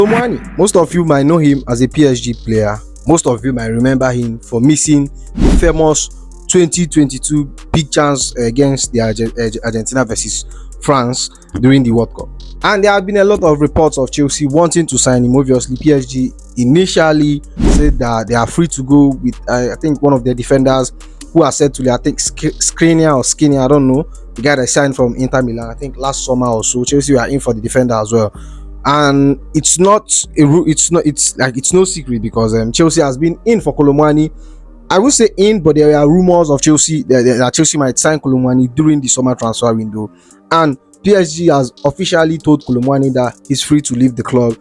Kolo Muani, most of you might know him as a PSG player. Most of you might remember him for missing the famous 2022 big chance against the Argentina versus France during the World Cup. And there have been a lot of reports of Chelsea wanting to sign him. Obviously, PSG initially said that they are free to go with, I think, one of their defenders who are said to, I think, Skriniar or Skinny, I don't know, the guy that signed from Inter Milan, I think last summer or so. Chelsea were in for the defender as well. And it's no secret because Chelsea has been in for Kolo Muani. I would say in, but there are rumors of Chelsea that Chelsea might sign Kolo Muani during the summer transfer window, and PSG has officially told Kolo Muani that he's free to leave the club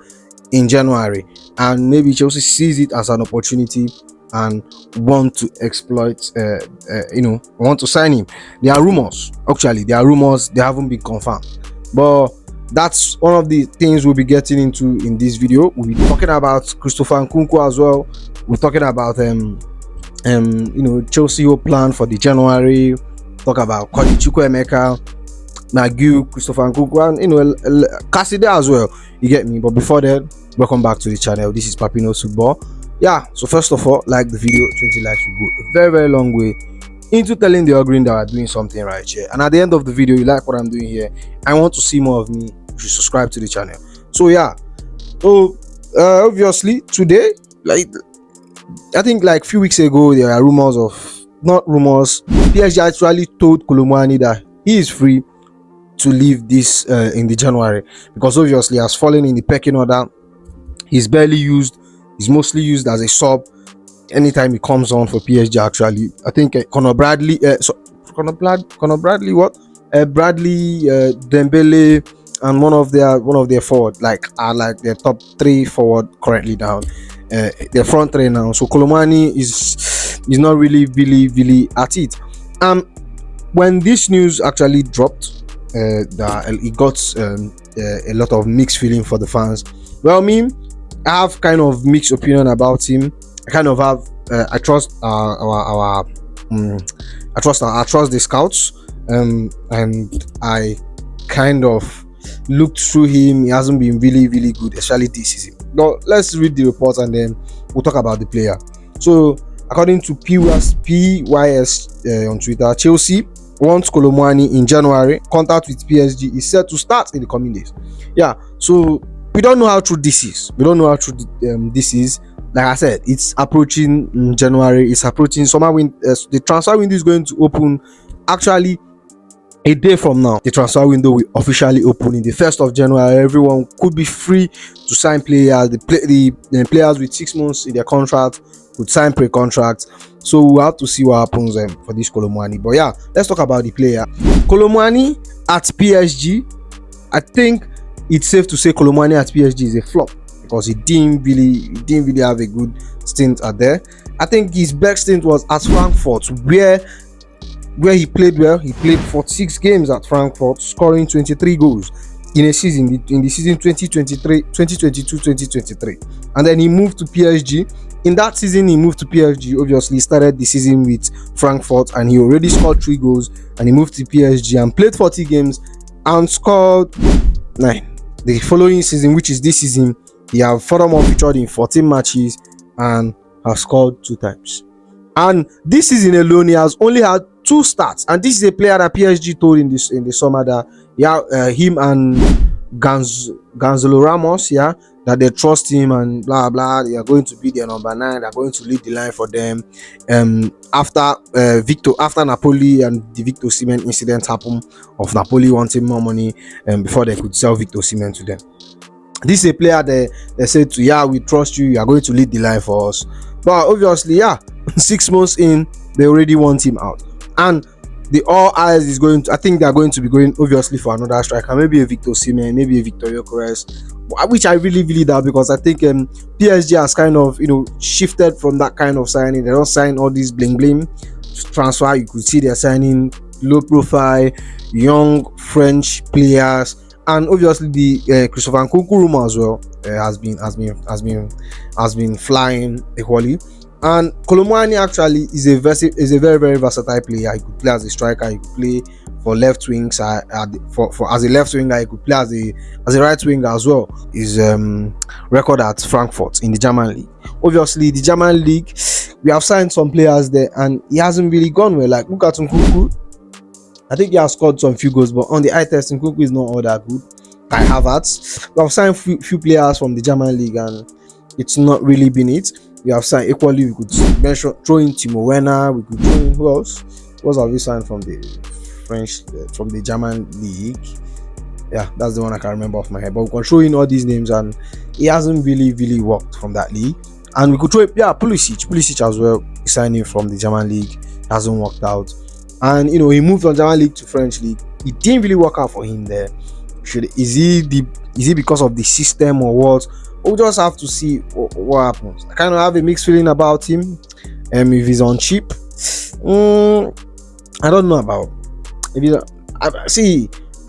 in January, and maybe Chelsea sees it as an opportunity and want to exploit, want to sign him. There are rumors, actually, they haven't been confirmed, but that's one of the things we'll be getting into in this video. We'll be talking about Christopher Nkunku as well. We're talking about Chelsea plan for the January. Talk about Chukwuemeka, Nagu, Christopher Nkunku, and Cassidy as well. You get me? But before that, welcome back to the channel. This is Papino's Football. Yeah. So first of all, like the video. 20 likes will go a very, very long way into telling the Green that we're doing something right here. And at the end of the video, you like what I'm doing here, I want to see more of me, you should subscribe to the channel. So yeah, so obviously today, like I think like a few weeks ago, there are rumors of, not rumors, PSG actually told Kolo Muani that he is free to leave this in the January, because obviously he has fallen in the pecking order. He's barely used, he's mostly used as a sub anytime he comes on for PSG. Actually, I think Bradley, Dembele, and one of their forward are like their top 3 forward currently down, their front 3 now. So Kolo Muani is not really at it. When this news actually dropped, that it got a lot of mixed feeling for the fans. Well, I have kind of mixed opinion about him. I kind of have I trust I trust the scouts, and I kind of looked through him. He hasn't been really good, especially this season. Now let's read the reports and then we'll talk about the player. So according to PYS on Twitter, Chelsea wants Kolo Muani in January. Contact with PSG is set to start in the coming days. Yeah, so we don't know how true this is. This is, like I said, it's approaching January. It's approaching summer. The transfer window is going to open actually a day from now. The transfer window will officially open in the 1st of January. Everyone could be free to sign players. The players with 6 months in their contract could sign pre-contract. So we'll have to see what happens for this Kolo Muani. But yeah, let's talk about the player. Kolo Muani at PSG. I think it's safe to say Kolo Muani at PSG is a flop, because he didn't really have a good stint at there. I think his best stint was at Frankfurt, where he played well. He played 46 games at Frankfurt, scoring 23 goals in a season, in the season 2022-2023. And then he moved to PSG. In that season, he moved to PSG. Obviously, he started the season with Frankfurt and he already scored 3 goals. And he moved to PSG and played 40 games and scored 9. The following season, which is this season, he have furthermore featured in 14 matches and has scored 2 times. And this season alone, he has only had 2 starts. And this is a player that PSG told in the summer that him and Gonzalo Ramos, that they trust him and blah blah. They are going to be their number 9. They are going to lead the line for them. After Napoli and the Victor Osimhen incident happened of Napoli wanting more money before they could sell Victor Osimhen to them. This is a player they said to, we trust you. You are going to lead the line for us. But obviously, 6 months in, they already want him out. And the all eyes is going to, I think they are going to be going obviously for another striker, maybe a Victor Osimhen, maybe a Victor Gyökeres, which I really doubt, because I think PSG has kind of shifted from that kind of signing. They don't sign all these bling transfer. You could see they're signing low profile young French players, and obviously the Christopher Nkunku rumor as well has been flying equally. And Kolo Muani actually is a very very versatile player. He could play as a striker, he could play for left wings, for as a left winger, he could play as a right winger as well. His record at Frankfurt in the German league. Obviously, the German league, we have signed some players there, and he hasn't really gone well. Like look at Nkunku. I think he has scored some few goals, but on the eye test, Nkunku is not all that good. Kai Havertz. We have signed few players from the German league, and it's not really been it. We have signed equally. We could throw in Timo Werner. We could throw in who else? What have we signed from the French, from the German league? Yeah, that's the one I can remember off my head. But we can throw in all these names, and it hasn't really worked from that league. And we could throw Pulisic as well. He signed him from the German league. It hasn't worked out. And he moved from German league to French league. It didn't really work out for him there. Is he because of the system or what? We'll just have to see what happens. I kind of have a mixed feeling about him. If he's on cheap, I don't know about. I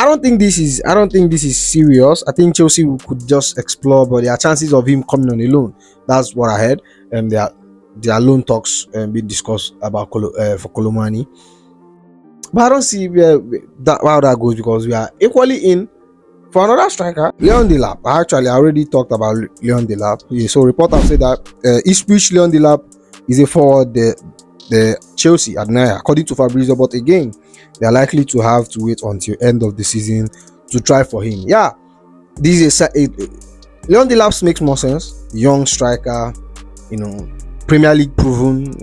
don't think this is serious. I think Chelsea could just explore, but there are chances of him coming on a loan. That's what I heard. There are loan talks being discussed about for Kolo Muani. But I don't see how that goes, because we are equally in for another striker, Leon Delap. I already talked about Leon Delap. Yeah, so reporters say that Ipswich Leon Delap is a forward the Chelsea admire, according to Fabrizio. But again, they are likely to have to wait until end of the season to try for him. Yeah, this is Leon Delap makes more sense. Young striker, Premier League proven.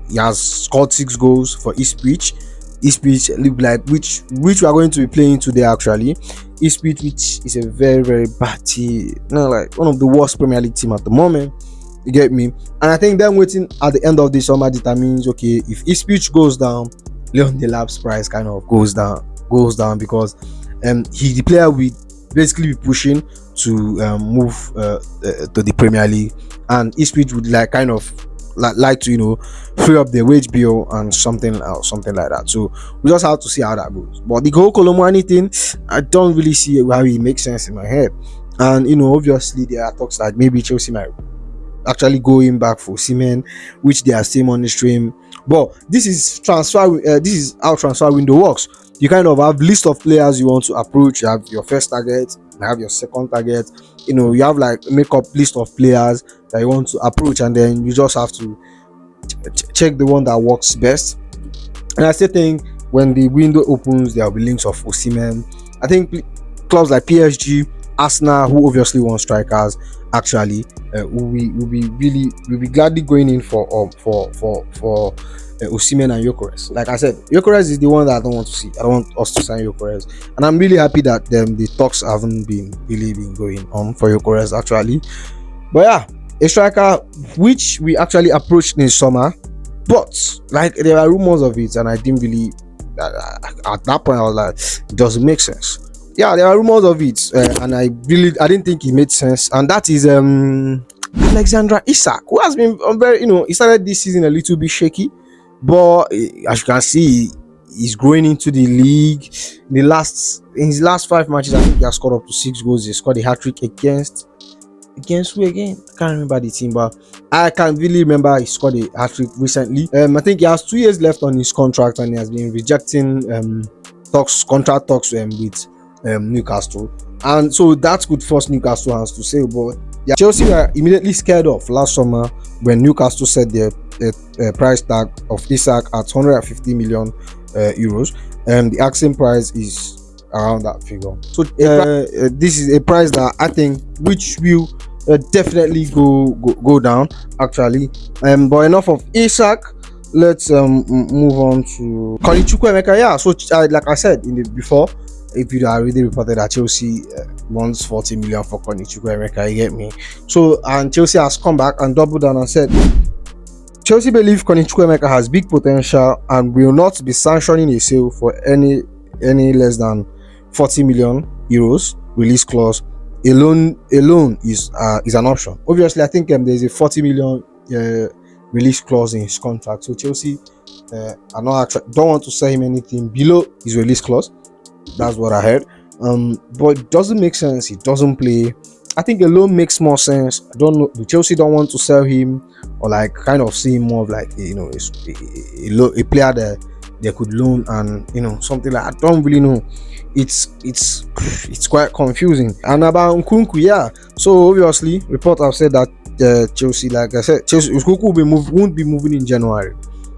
He has scored 6 goals for Ipswich. Ipswich look like which we are going to be playing today actually. Ipswich, which is a very very bad team, like one of the worst Premier League team at the moment. You get me? And I think them waiting at the end of the summer determines, okay, if Ipswich goes down, Leon Delap's price kind of goes down because he's the player we basically be pushing to move to the Premier League, and Ipswich would like to free up the wage bill and something like that. So we just have to see how that goes. But the whole Kolo Muani thing, I don't really see how it makes sense in my head. And obviously there are talks that maybe Chelsea might actually go in back for Osimhen, which they are still on the stream. But this is how transfer window works. You kind of have list of players you want to approach. You have your first target, you have your second target. You have like make up list of players that you want to approach, and then you just have to check the one that works best. And I still think when the window opens, there will be links of Osimhen. I think clubs like PSG, Arsenal, who obviously want strikers, actually will be gladly going in for Osimhen and Gyökeres. Like I said, Gyökeres is the one that I don't want to see. I don't want us to sign Gyökeres, and I'm really happy that the talks haven't been going on for Gyökeres actually. But yeah, a striker which we actually approached in summer, but like there are rumors of it, and I didn't really at that point I was like, it doesn't make sense. Yeah, there are rumors of it, and I didn't think it made sense, and that is Alexander Isak, who has been very, he started this season a little bit shaky, but as you can see, he's growing into the league. In his last 5 matches, I think he has scored up to 6 goals. He scored a hat-trick against who again? I can't remember the team, but I can really remember he scored a hat-trick recently. I think he has 2 years left on his contract, and he has been rejecting contract talks with Newcastle, and so that could force Newcastle hands to say. But yeah, Chelsea were immediately scared off last summer when Newcastle set their price tag of Isak at 150 million euros, and the asking price is around that figure. So this is a price that I think which will definitely go down actually. But enough of Isak. Let's move on to Chukwuemeka. Yeah, so like I said before, if you already reported that Chelsea wants 40 million for Chukwuemeka, you get me? So, and Chelsea has come back and doubled down and said Chelsea believe Chukwuemeka has big potential and will not be sanctioning a sale for any less than 40 million euros release clause. A loan is an option. Obviously, I think there's a 40 million release clause in his contract, so Chelsea don't want to sell him anything below his release clause. That's what I heard. But it doesn't make sense. He doesn't play. I think a loan makes more sense. I don't know. The Chelsea don't want to sell him, or like kind of see him more of like a player that they could loan, and something like, I don't really know. It's quite confusing. And about Nkunku, yeah. So obviously, reports have said that Chelsea, like I said, Chelsea Nkunku won't be moving in January.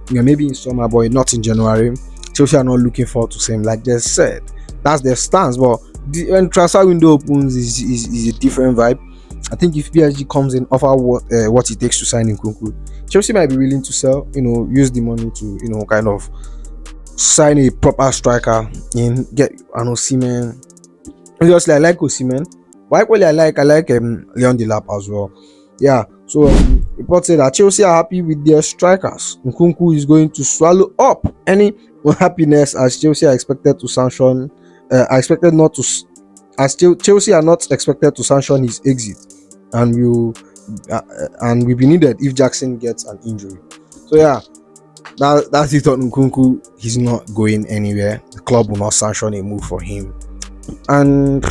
Yeah, maybe in summer, but not in January. Chelsea are not looking forward to same, like they said. That's their stance. But when transfer window opens, is a different vibe. I think if PSG comes in, offer what it takes to sign in Nkunku, Chelsea might be willing to sell. Use the money to kind of sign a proper striker in, get an Osimhen. Obviously, I like Osimhen, but equally I like Leon Delap as well. Yeah. So reports say that Chelsea are happy with their strikers. Nkunku is going to swallow up any unhappiness, as Chelsea are expected to sanction. Are expected not to, as Chelsea are not expected to sanction his exit, and will be needed if Jackson gets an injury. So yeah, that's it on Nkunku. He's not going anywhere. The club will not sanction a move for him, and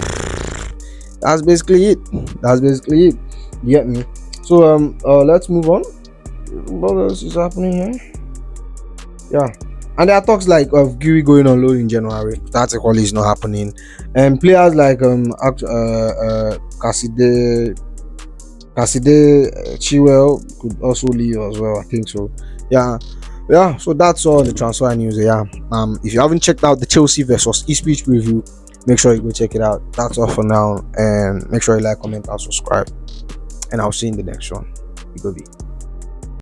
that's basically it. You get me? So let's move on. What else is happening here? Yeah. And there are talks like of Giri going on loan in January. That equally is not happening. And players like Casside Chilwell could also leave as well. I think so. Yeah. So that's all the transfer news. Yeah. If you haven't checked out the Chelsea versus Ipswich preview, make sure you go check it out. That's all for now. And make sure you like, comment, and subscribe. And I'll see you in the next one. Go be.